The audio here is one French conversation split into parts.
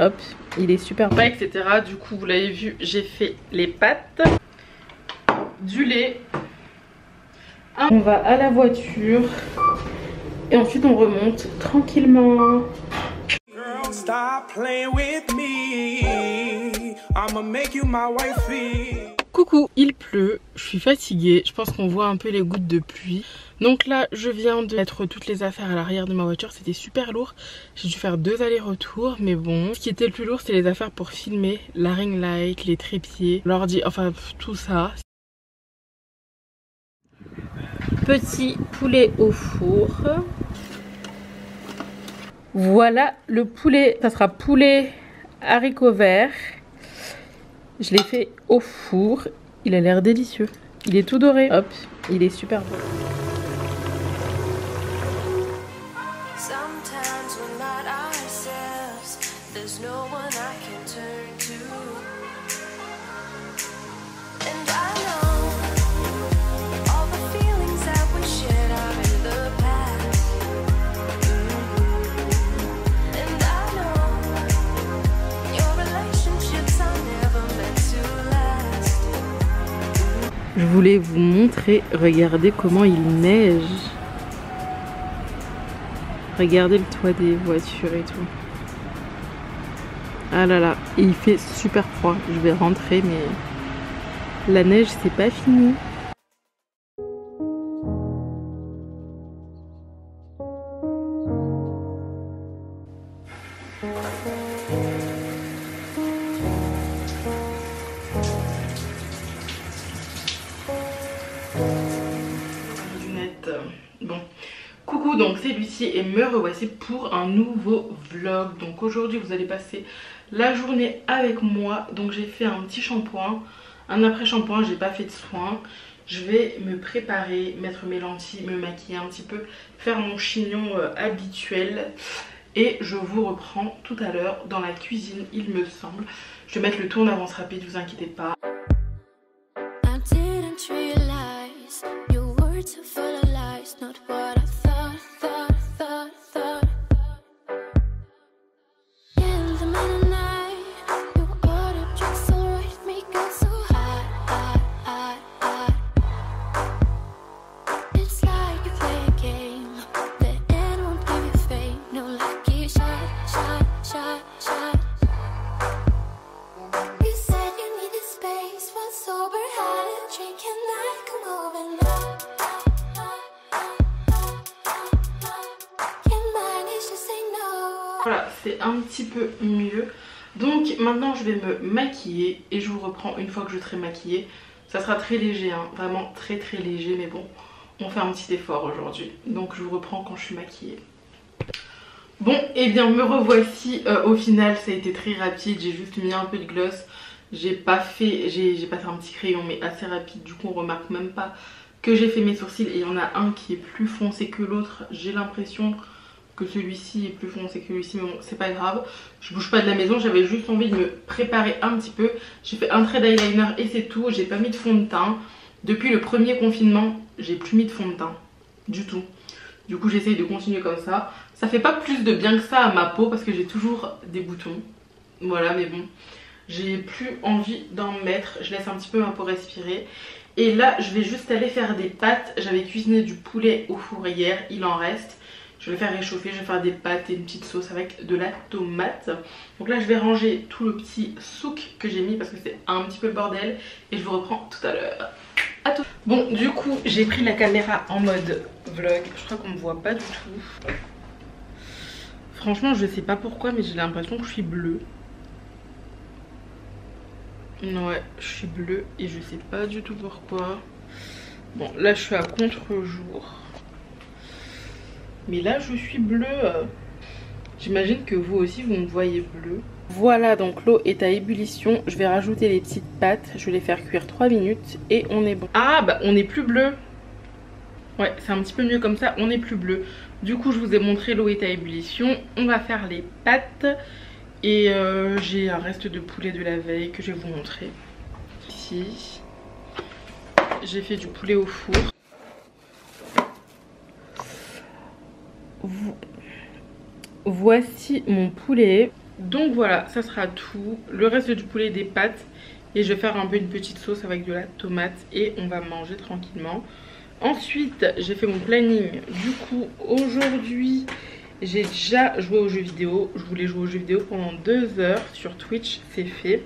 Hop, il est super bon, etc. Du coup, vous l'avez vu, j'ai fait les pâtes, du lait. On va à la voiture et ensuite on remonte tranquillement. Coucou, il pleut, je suis fatiguée, je pense qu'on voit un peu les gouttes de pluie. Donc là, je viens de mettre toutes les affaires à l'arrière de ma voiture, c'était super lourd. J'ai dû faire 2 allers-retours, mais bon. Ce qui était le plus lourd, c'est les affaires pour filmer, la ring light, les trépieds, l'ordi, enfin tout ça. Petit poulet au four. Voilà le poulet, ça sera poulet haricots verts. Je l'ai fait au four, il a l'air délicieux. Il est tout doré, hop, il est super beau. Je voulais vous montrer, regardez comment il neige. Regardez le toit des voitures et tout. Ah là là, et il fait super froid. Je vais rentrer mais la neige c'est pas fini. Bon, coucou, donc c'est Lucie et me revoici pour un nouveau vlog. Donc aujourd'hui vous allez passer la journée avec moi. Donc j'ai fait un petit shampoing, un après shampoing, j'ai pas fait de soins. Je vais me préparer, mettre mes lentilles, me maquiller un petit peu, faire mon chignon habituel. Et je vous reprends tout à l'heure dans la cuisine, il me semble. Je vais mettre le tout en avance rapide, vous inquiétez pas. Voilà, c'est un petit peu mieux. Donc maintenant je vais me maquiller et je vous reprends une fois que je serai maquillée. Ça sera très léger, hein, vraiment très léger, mais bon, on fait un petit effort aujourd'hui. Donc je vous reprends quand je suis maquillée. Bon, et bien me revoici. Au final ça a été très rapide, j'ai juste mis un peu de gloss. J'ai pas fait un petit crayon mais assez rapide, du coup on remarque même pas que j'ai fait mes sourcils. Et il y en a un qui est plus foncé que l'autre, j'ai l'impression que celui-ci est plus foncé que celui-ci, mais bon c'est pas grave, je bouge pas de la maison, j'avais juste envie de me préparer un petit peu. J'ai fait un trait d'eyeliner et c'est tout, j'ai pas mis de fond de teint. Depuis le premier confinement, j'ai plus mis de fond de teint du tout. Du coup j'essaye de continuer comme ça. Ça fait pas plus de bien que ça à ma peau parce que j'ai toujours des boutons. Voilà, mais bon, j'ai plus envie d'en mettre, je laisse un petit peu ma peau respirer. Et là je vais juste aller faire des pâtes. J'avais cuisiné du poulet au four hier, il en reste. Je vais le faire réchauffer, je vais faire des pâtes et une petite sauce avec de la tomate. Donc là je vais ranger tout le petit souk que j'ai mis parce que c'est un petit peu le bordel. Et je vous reprends tout à l'heure. À tout. Bon, du coup j'ai pris la caméra en mode vlog. Je crois qu'on me voit pas du tout. Franchement je sais pas pourquoi mais j'ai l'impression que je suis bleue. Ouais, je suis bleue et je sais pas du tout pourquoi. Bon là je suis à contre-jour. Mais là je suis bleue. J'imagine que vous aussi vous me voyez bleu. Voilà, donc l'eau est à ébullition. Je vais rajouter les petites pâtes. Je vais les faire cuire 3 minutes et on est bon. Ah bah on est plus bleu. Ouais, c'est un petit peu mieux comme ça, on est plus bleu. Du coup je vous ai montré, l'eau est à ébullition. On va faire les pâtes. Et j'ai un reste de poulet de la veille que je vais vous montrer. Ici j'ai fait du poulet au four. Voici mon poulet. Donc voilà, ça sera tout. Le reste du poulet, des pâtes. Et je vais faire un peu une petite sauce avec de la tomate. Et on va manger tranquillement. Ensuite, j'ai fait mon planning. Du coup, aujourd'hui, j'ai déjà joué aux jeux vidéo. Je voulais jouer aux jeux vidéo pendant 2 heures sur Twitch. C'est fait.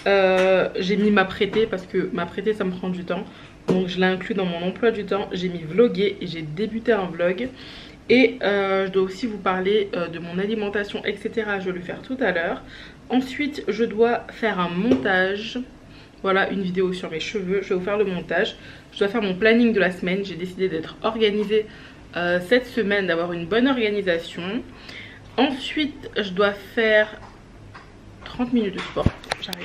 J'ai mis m'apprêter parce que m'apprêter, ça me prend du temps. Donc je l'ai inclus dans mon emploi du temps. J'ai mis vlogger et j'ai débuté un vlog. Et je dois aussi vous parler de mon alimentation, etc. Je vais le faire tout à l'heure. Ensuite, je dois faire un montage. Voilà, une vidéo sur mes cheveux. Je vais vous faire le montage. Je dois faire mon planning de la semaine. J'ai décidé d'être organisée cette semaine, d'avoir une bonne organisation. Ensuite, je dois faire 30 minutes de sport. J'arrive.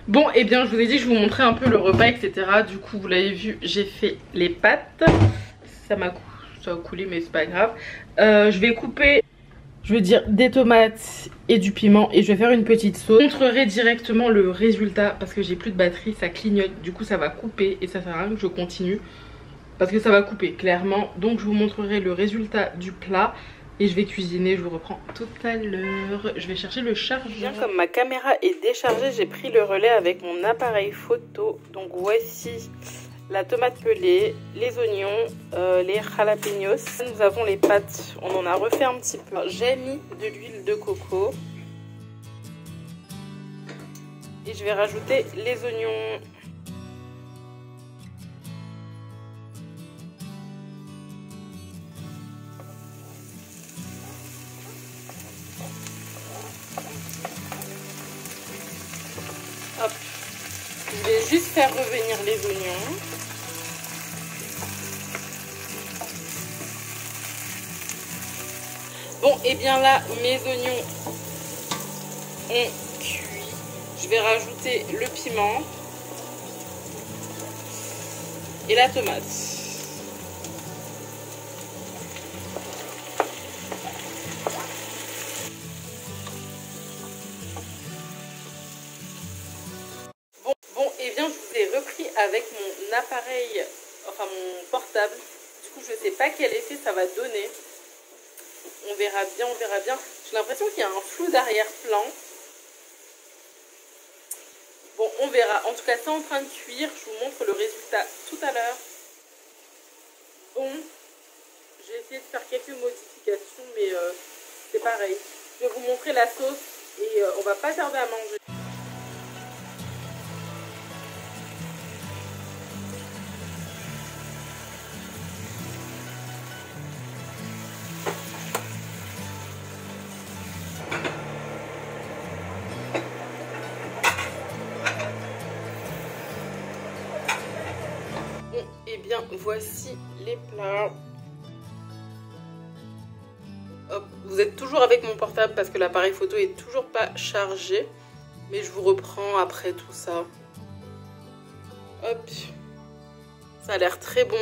Bon, et bien je vous ai dit que je vous montrais un peu le repas, etc. Du coup, vous l'avez vu, j'ai fait les pâtes. Ça a coulé, mais c'est pas grave. Je vais couper, je veux dire, des tomates et du piment. Et je vais faire une petite sauce. Je vous montrerai directement le résultat parce que j'ai plus de batterie, ça clignote. Du coup, ça va couper et ça sert à rien que je continue. Parce que ça va couper, clairement. Donc, je vous montrerai le résultat du plat. Et je vais cuisiner, je vous reprends tout à l'heure. Je vais chercher le chargeur. Bien, comme ma caméra est déchargée, j'ai pris le relais avec mon appareil photo. Donc voici la tomate pelée, les oignons, les jalapenos. Nous avons les pâtes, on en a refait un petit peu. J'ai mis de l'huile de coco. Et je vais rajouter les oignons. Hop. Je vais juste faire revenir les oignons. Bon, et bien là, mes oignons ont cuit. Je vais rajouter le piment et la tomate. Avec mon appareil, enfin mon portable. Du coup, je sais pas quel effet ça va donner. On verra bien, on verra bien. J'ai l'impression qu'il y a un flou d'arrière-plan. Bon, on verra. En tout cas, c'est en train de cuire. Je vous montre le résultat tout à l'heure. Bon, j'ai essayé de faire quelques modifications, mais c'est pareil. Je vais vous montrer la sauce et on va pas tarder à manger. Et bien voici les plats. Hop, vous êtes toujours avec mon portable parce que l'appareil photo est toujours pas chargé. Mais je vous reprends après tout ça. Hop, ça a l'air très bon.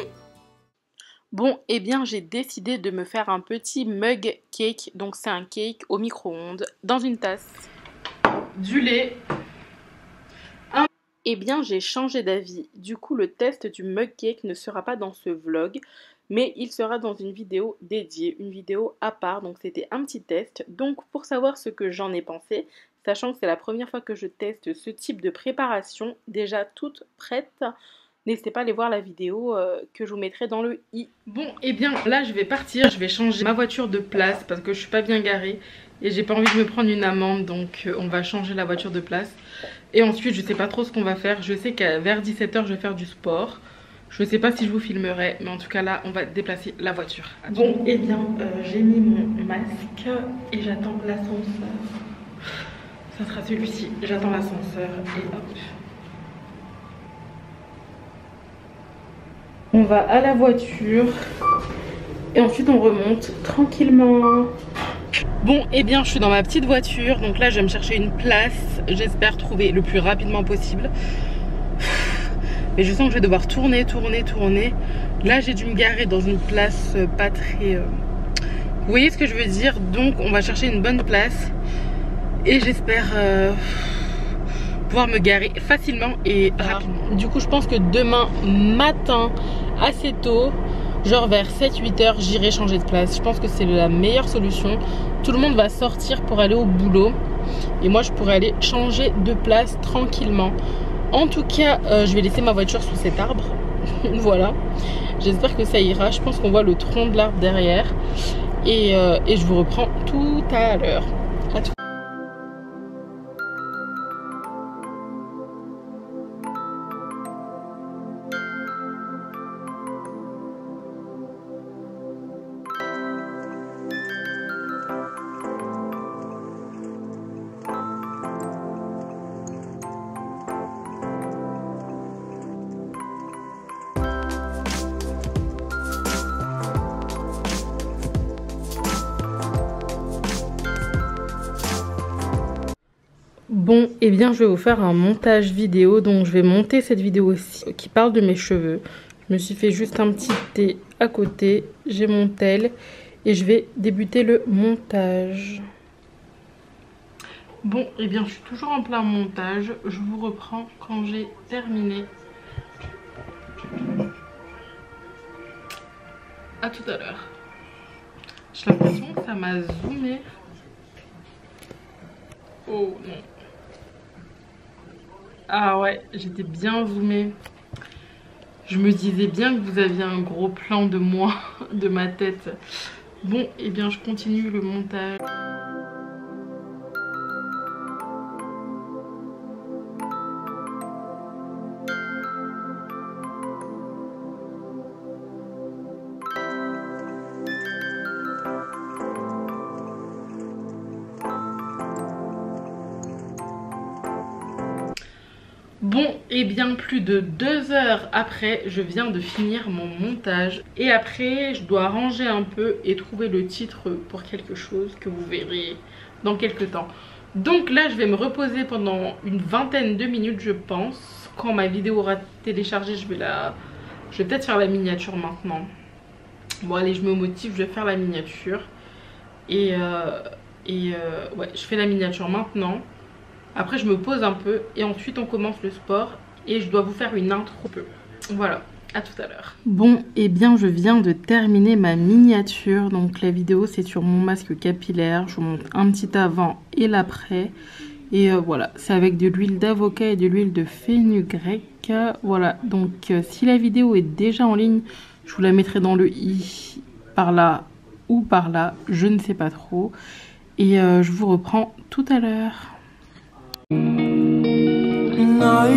Bon, et bien j'ai décidé de me faire un petit mug cake. Donc c'est un cake au micro-ondes dans une tasse. Du lait. Eh bien, j'ai changé d'avis. Du coup, le test du mug cake ne sera pas dans ce vlog, mais il sera dans une vidéo dédiée, une vidéo à part. Donc, c'était un petit test. Donc, pour savoir ce que j'en ai pensé, sachant que c'est la première fois que je teste ce type de préparation, déjà toute prête, n'hésitez pas à aller voir la vidéo que je vous mettrai dans le i. Bon, et bien là, je vais partir. Je vais changer ma voiture de place parce que je suis pas bien garée. Et j'ai pas envie de me prendre une amende, donc on va changer la voiture de place. Et ensuite, je sais pas trop ce qu'on va faire. Je sais qu'à vers 17 h, je vais faire du sport. Je sais pas si je vous filmerai, mais en tout cas là, on va déplacer la voiture. Bon, et bien, j'ai mis mon masque et j'attends l'ascenseur. Ça sera celui-ci. J'attends l'ascenseur et hop. On va à la voiture et ensuite on remonte tranquillement. Bon, et bien je suis dans ma petite voiture. Donc là je vais me chercher une place. J'espère trouver le plus rapidement possible. Mais je sens que je vais devoir tourner. Là j'ai dû me garer dans une place pas très Vous voyez ce que je veux dire? Donc on va chercher une bonne place et j'espère pouvoir me garer facilement et rapidement. Du coup je pense que demain matin assez tôt, genre vers 7-8 heures, j'irai changer de place. Je pense que c'est la meilleure solution. Tout le monde va sortir pour aller au boulot et moi je pourrais aller changer de place tranquillement. En tout cas je vais laisser ma voiture sous cet arbre. Voilà, j'espère que ça ira. Je pense qu'on voit le tronc de l'arbre derrière et je vous reprends tout à l'heure. À tout. Bon, et bien je vais vous faire un montage vidéo, donc je vais monter cette vidéo aussi qui parle de mes cheveux. Je me suis fait juste un petit thé à côté, j'ai mon tel et je vais débuter le montage. Bon, et bien je suis toujours en plein montage, je vous reprends quand j'ai terminé. À tout à l'heure. J'ai l'impression que ça m'a zoomé. Oh non. Ah ouais, j'étais bien zoomée. Je me disais bien que vous aviez un gros plan de moi, de ma tête. Bon, et bien je continue le montage. Bon, et bien plus de 2 heures après, je viens de finir mon montage. Et après, je dois ranger un peu et trouver le titre pour quelque chose que vous verrez dans quelques temps. Donc là, je vais me reposer pendant une vingtaine de minutes, je pense. Quand ma vidéo aura téléchargé, je vais peut-être faire la miniature maintenant. Bon, allez, je me motive, je vais faire la miniature. Ouais, je fais la miniature maintenant. Après je me pose un peu et ensuite on commence le sport et je dois vous faire une intro. Voilà, à tout à l'heure. Bon, et bien je viens de terminer ma miniature. Donc la vidéo c'est sur mon masque capillaire. Je vous montre un petit avant et l'après. Et voilà, c'est avec de l'huile d'avocat et de l'huile de fenugrec. Voilà, donc si la vidéo est déjà en ligne, je vous la mettrai dans le i par là ou par là, je ne sais pas trop. Et je vous reprends tout à l'heure. No,